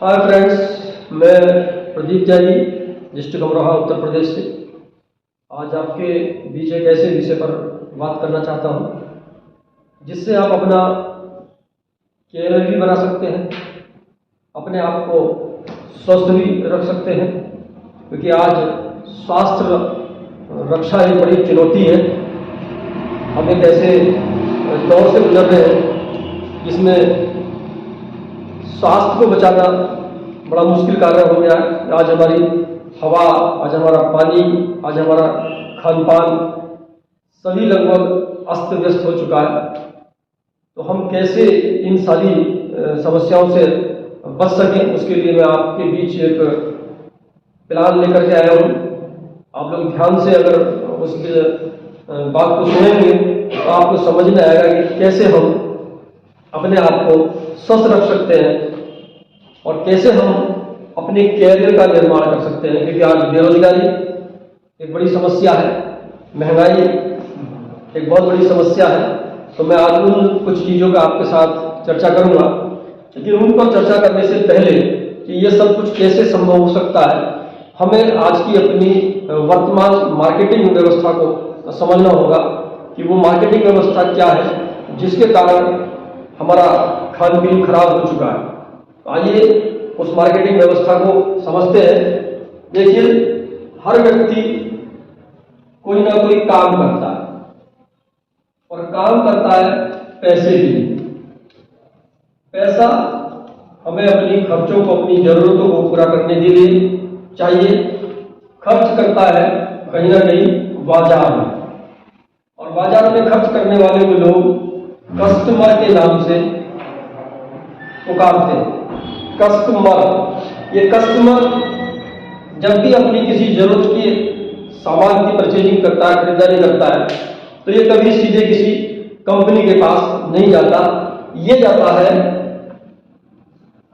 Hi friends, मैं प्रदीप त्यागी district Amroha Uttar Pradesh से आज आपके बीच एक ऐसे विषय पर बात करना चाहता हूं जिससे आप अपना कैरियर भी बना सकते हैं, अपने आप को स्वस्थ भी रख सकते हैं, क्योंकि आज स्वास्थ्य रक्षा एक बड़ी चुनौती है। हम एक ऐसे दौर से गुजर रहे हैं जिसमें स्वास्थ्य को बचाना बड़ा मुश्किल कार्य हो गया है। आज हमारी हवा, आज हमारा पानी, आज हमारा खान पान सभी लगभग अस्त व्यस्त हो चुका है। तो हम कैसे इन सारी समस्याओं से बच सकें, उसके लिए मैं आपके बीच एक प्लान लेकर के आया हूँ। आप लोग ध्यान से अगर उस बात को सुनेंगे तो आपको समझ में आएगा कि कैसे हम अपने आप को स्वस्थ रख सकते हैं और कैसे हम अपने कैरियर का निर्माण कर सकते हैं। क्योंकि आज बेरोजगारी एक बड़ी समस्या है, महंगाई एक बहुत बड़ी समस्या है। तो मैं आज उन कुछ चीज़ों का आपके साथ चर्चा करूंगा, लेकिन उन पर चर्चा करने से पहले कि ये सब कुछ कैसे संभव हो सकता है, हमें आज की अपनी वर्तमान मार्केटिंग व्यवस्था को समझना होगा कि वो मार्केटिंग व्यवस्था क्या है जिसके कारण हमारा खान पीन खराब हो चुका है। तो आइए उस मार्केटिंग व्यवस्था को समझते हैं। देखिए, हर व्यक्ति कोई ना कोई काम करता है और काम करता है पैसे के लिए। पैसा हमें अपनी खर्चों को, अपनी जरूरतों को पूरा करने के लिए चाहिए। खर्च करता है कहीं ना कहीं बाजार में, और बाजार में खर्च करने वाले को लोग कस्टमर के नाम से पुकारते हैं। कस्टमर, ये कस्टमर जब भी अपनी किसी जरूरत के सामान की परचेजिंग करता है, खरीदारी करता है, तो ये कभी सीधे किसी कंपनी के पास नहीं जाता। ये जाता है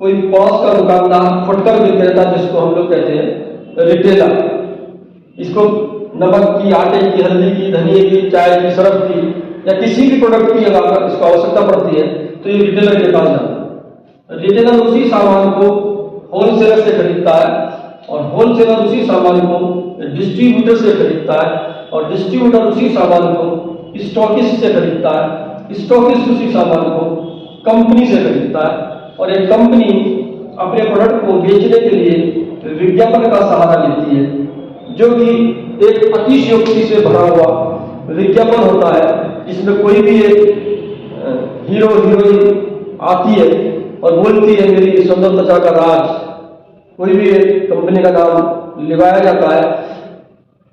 कोई पड़ोस का दुकानदार, फुटकर विक्रेता जिसको हम लोग कहते हैं रिटेलर। इसको नमक की, आटे की, हल्दी की, धनिए की, चाय की, सरफ की या किसी भी प्रोडक्ट की अगर इसको आवश्यकता पड़ती है तो ये रिटेलर के पास जाता है। रिटेलर उसी सामान को होलसेलर से खरीदता है और होलसेलर उसी सामान को डिस्ट्रीब्यूटर से खरीदता है और डिस्ट्रीब्यूटर उसी सामान को स्टॉकिस्ट से खरीदता है, स्टॉकिस्ट उसी सामान को कंपनी से खरीदता है, और एक कंपनी अपने प्रोडक्ट को बेचने के लिए विज्ञापन का सहारा लेती है, जो कि एक अतिशयोक्ति से भरा हुआ विज्ञापन होता है, जिसमें कोई भी एक हीरो हीरोइन आती है और बोलती है मेरी सुंदर त्वचा का राज। कोई भी एक कंपनी का नाम लिवाया जाता है,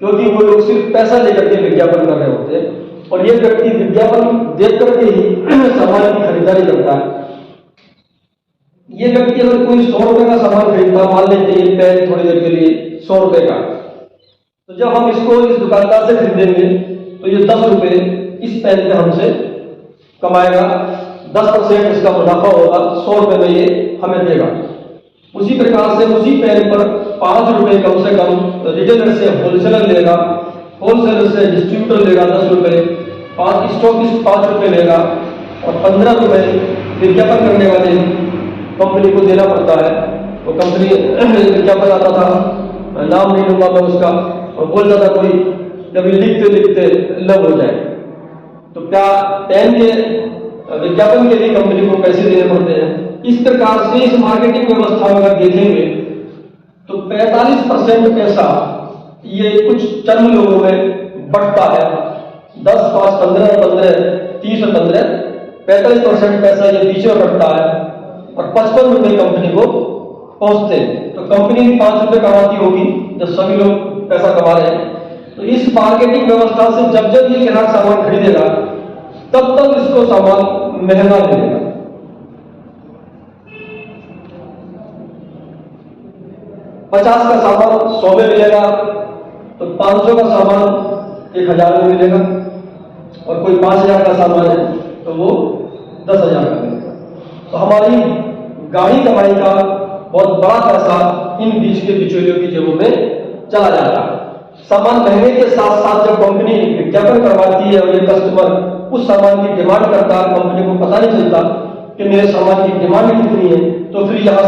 क्योंकि वो लोग सिर्फ पैसा लेकर के विज्ञापन कर रहे होते हैं और ये व्यक्ति विज्ञापन देख करके ही सामान की खरीदारी करता है। ये व्यक्ति अगर कोई 100 रुपए का सामान खरीदता, मान लेते हैं पेन थोड़ी देर के लिए 100 रुपए का, तो जब हम इसको इस दुकानदार से खरीदेंगे तो ये 10 रुपए इस पेन पे हमसे कमाएगा, 10% इसका मुनाफा होगा, 100 रुपए में ये हमें देगा। उसी प्रकार से उसी पेन पर 5 रुपए कम से कम रिटेलर से होलसेलर लेगा, होलसेलर से डिस्ट्रीब्यूटर लेगा 10 रुपए, 5 स्टॉकिस्ट 5 रुपए लेगा और 15 रुपए विज्ञापन करने वाले कंपनी को देना पड़ता है। वो कंपनी विज्ञापन आता था, नाम नहीं लूंगा मैं उसका, और बोलता था कोई कभी लिखते लिखते लब हो जाए। तो क्या पेन के विज्ञापन के लिए कंपनी को पैसे देने पड़ते हैं। इस प्रकार से इस मार्केटिंग व्यवस्था में अगर देखेंगे तो 45% पैसा ये कुछ चंद लोगों में बढ़ता है। 10, 5, 15, 15, 30 और 15, 45% पैसा ये बीच में बढ़ता है और 55 रुपए कंपनी को पहुंचते हैं। तो कंपनी भी 5 रुपए कमाती होगी जब सभी लोग पैसा कमा रहे हैं। तो इस मार्केटिंग व्यवस्था से जब जब ये ग्राहक सामान खरीदेगा तब तक इसको सामान महंगा मिलेगा। $50 का सामान 100 में मिलेगा तो 500 का सामान 1000 में मिलेगा, और कोई 5000 का सामान है तो वो 10,000 का मिलेगा। तो हमारी गाड़ी कमाई का बहुत बड़ा पैसा इन बीच के बिचौलियों की जेबों में चला जाता है। सामान महंगे के साथ साथ जब कंपनी विज्ञापन करवाती है और ये कस्टमर उस सामान की डिमांड करता है, कंपनी को पता नहीं चलता कि मेरे सामान की डिमांड कितनी है, तो फिर यहाँ